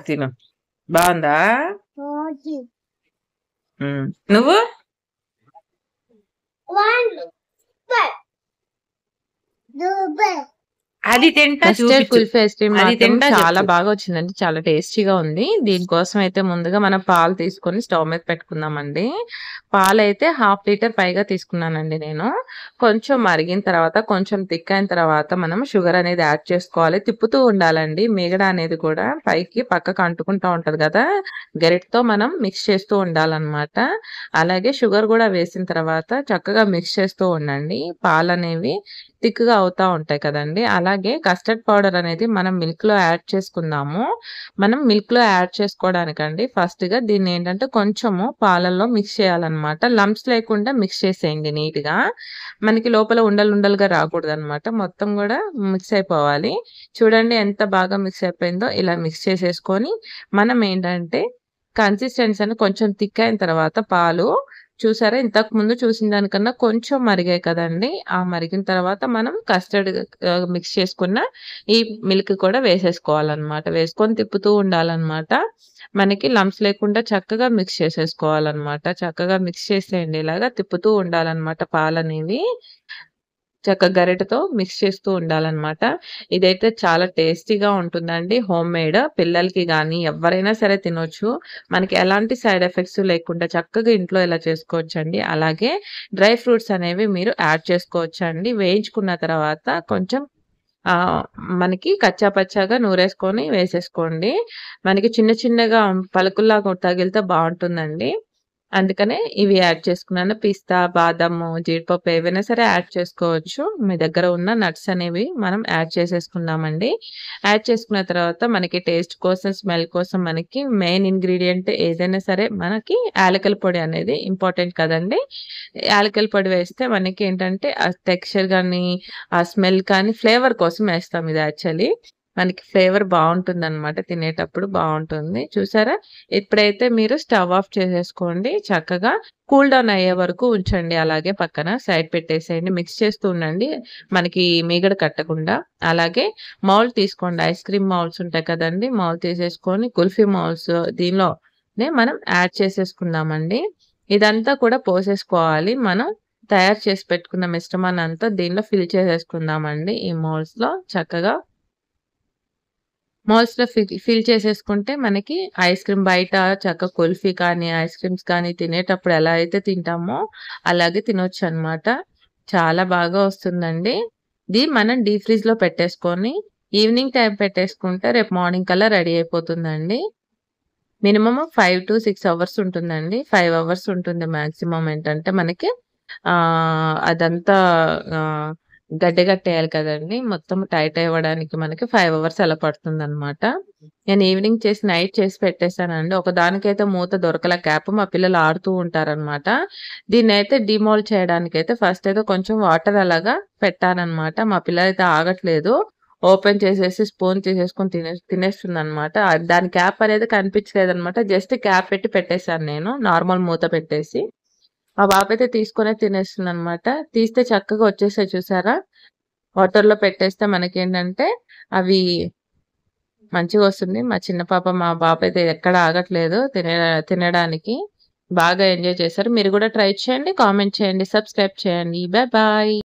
తిను. బాగుందా? నువ్వు అది తింటా కస్టర్డ్ కుల్ఫీ ఐస్ క్రీమ్ అది మాత్రం తింటా చాలా చెప్పు. బాగా వచ్చిందండి. చాలా టేస్టీగా ఉంది. దీనికోసం అయితే ముందుగా మనం పాలు తీసుకొని స్టవ్ మీద పెట్టుకుందామండి. పాలైతే 1/2 లీటర్ పైగా తీసుకున్నానండి నేను. కొంచెం మరిగిన తర్వాత, కొంచెం థిక్ అయిన తర్వాత మనం షుగర్ అనేది యాడ్ చేసుకోవాలి. తిప్పుతూ ఉండాలండి. మీగడ అనేది కూడా పైకి పక్కకు అంటుకుంటా ఉంటది కదా! గరిటెతో మనం మిక్స్ చేస్తూ ఉండాలన్నమాట. అలాగే షుగర్ కూడా వేసిన తర్వాత చక్కగా మిక్స్ చేస్తూ ఉండండి. పాలనేవి థిక్‌గా అవుతా ఉంటాయి కదండీ! అలాగే కస్టర్డ్ పౌడర్ అనేది మనం మిల్క్‌లో యాడ్ చేసుకుందాము. మనం మిల్క్‌లో యాడ్ చేసుకోవడానికండి ఫస్ట్‌గా దీన్నేంటంటే కొంచెము పాలల్లో మిక్స్ చేయాలన్నమాట. లంప్స్ లేకుండా మిక్స్ చేసేయండి నీట్‌గా. మనకి లోపల ఉండలుండలుగా రాకూడదన్నమాట. మొత్తం గూడా మిక్స్ అయిపోవాలి. చూడండి ఎంత బాగా మిక్స్ అయిపోయిందో. ఇలా మిక్స్ చేసేసుకొని మనం ఏంటంటే కన్సిస్టెన్సీ అనేది కొంచెం థిక్ అయిన తర్వాత పాలు చూసారా? ఇంతకుముందు చూసిన దానికన్నా కొంచెం మరిగాయి కదండీ! ఆ మరిగిన తర్వాత మనం కస్టర్డ్ మిక్స్ చేసుకున్న ఈ మిల్క్ కూడా వేసేసుకోవాలన్నమాట. వేసుకొని తిప్పుతూ ఉండాలన్నమాట. మనకి లంప్స్ లేకుండా చక్కగా మిక్స్ చేసేసుకోవాలన్నమాట. చక్కగా మిక్స్ చేసేయండి. ఇలాగా తిప్పుతూ ఉండాలన్నమాట పాలనేవి. గరిటెతో మిక్స్ చేస్తూ ఉండాలన్నమాట. ఇదైతే చాలా టేస్టీగా ఉంటుందండి. హోమ్‌మేడ్ పిల్లలకి గానీ, ఎవ్వరైనా సరే తినొచ్చు. మనకి ఎలాంటి సైడ్ ఎఫెక్ట్స్ లేకుండా చక్కగా ఇంట్లో ఇలా చేసుకోవచ్చండి. అలాగే డ్రై ఫ్రూట్స్ అనేవి మీరు యాడ్ చేసుకోవచ్చండి. వేయించుకున్న తర్వాత కొంచెం ఆహ్, మనకి కచ్చా పచ్చాగా నూరేసుకొని వేసేసుకోండి. మనకి చిన్న చిన్నగా పలుకుల్లాగా తగిలితే బావుంటుందండి. అందుకనే ఇవి యాడ్ చేసుకున్నాను. పిస్తా, బాదాము, జీడిపప్పు ఏవైనా సరే యాడ్ చేసుకోవచ్చు. మీ దగ్గర ఉన్న నట్స్ అనేవి మనం యాడ్ చేసేసుకుందామండి. యాడ్ చేసుకున్న తర్వాత మనకి టేస్ట్ కోసం, స్మెల్ కోసం మనకి మెయిన్ ఇంగ్రీడియెంట్ ఏదైనా సరే మనకి యాలకుల పొడి అనేది ఇంపార్టెంట్ కదండీ! యాలకుల పొడి వేస్తే మనకేంటంటే ఆ టెక్స్చర్ గానీ, ఆ స్మెల్ కానీ ఫ్లేవర్ కోసం ఏస్తాం ఇది యాక్చువల్లీ. మనకి ఫ్లేవర్ బావుంటుందనమాట. తినేటప్పుడు బావుంటుంది. చూసారా? ఇప్పుడైతే మీరు స్టవ్ ఆఫ్ చేసేసుకోండి. చక్కగా కూల్ డౌన్ అయ్యే వరకు ఉంచండి అలాగే పక్కన. సైడ్ పెట్టేసేయండి. మిక్స్ చేస్తూ ఉండండి. మనకి మీగడ కట్టకుండా. అలాగే మౌల్డ్ తీసుకోండి. ఐస్ క్రీమ్ మౌల్డ్స్ ఉంటాయి కదండీ! మౌల్డ్ తీసేసుకొని కుల్ఫీ మౌల్డ్స్ దీనిలోనే మనం యాడ్ చేసేసుకుందామండి. ఇదంతా కూడా పోసేసుకోవాలి. మనం తయారు చేసి పెట్టుకున్న మిశ్రమాన్నంతా దీనిలో ఫిల్ చేసేసుకుందామండి. ఈ మౌల్డ్స్‌లో చక్కగా మౌల్డ్స్‌లో ఫిల్ చేసేసుకుంటే మనకి ఐస్ క్రీమ్ బయట కుల్ఫీ కానీ, ఐస్ క్రీమ్స్ కానీ తినేటప్పుడు ఎలా అయితే తింటామో అలాగే తినొచ్చనమాట. చాలా బాగా వస్తుందండి. ఇది మనం డీప్ ఫ్రిడ్జ్‌లో పెట్టేసుకొని ఈవినింగ్ టైమ్ పెట్టేసుకుంటే రేపు మార్నింగ్ కల్లా రెడీ అయిపోతుందండి. మినిమమ్ 5-6 అవర్స్ ఉంటుందండి. 5 అవర్స్ ఉంటుంది మాక్సిమం ఏంటంటే మనకి అదంతా ఆహ్, గడ్డగట్టేయాలి కదండీ! మొత్తం టైట్ అవ్వడానికి మనకి 5 అవర్స్ అలా పడుతుందనమాట. నేను ఈవినింగ్ చేసి నైట్ చేసి పెట్టేసానండి. ఒకదానికైతే మూత దొరకల క్యాప్. మా పిల్లలు ఆడుతూ ఉంటారనమాట. దీన్నైతే డీమోల్డ్ చేయడానికైతే ఫస్ట్ అయితే కొంచెం వాటర్ అలాగా పెట్టాననమాట. మా పిల్లలైతే ఆగట్లేదు. ఓపెన్ చేసేసి స్పూన్ తీసేసుకొని తినేస్తుందనమాట. దాని క్యాప్ అనేది కనిపించలేదనమాట. జస్ట్ క్యాప్ పెట్టి పెట్టేసాను నేను. నార్మల్ మూత పెట్టేసి. మా పాపైతే తీసుకొనే తినేస్తుందనమాట. తీస్తే చక్కగా వచ్చేసాయి చూసారా? వాటర్‌లో పెట్టేస్తే మనకేంటంటే అవి మంచిగొస్తుంది. మా చిన్న పాప, మా పాపైతే ఎక్కడ ఆగట్లేదు తినడానికి. బాగా ఎంజాయ్ చేశారు. మీరు కూడా ట్రై చేయండి. కామెంట్ చేయండి. సబ్స్క్రైబ్ చేయండి. Bye bye.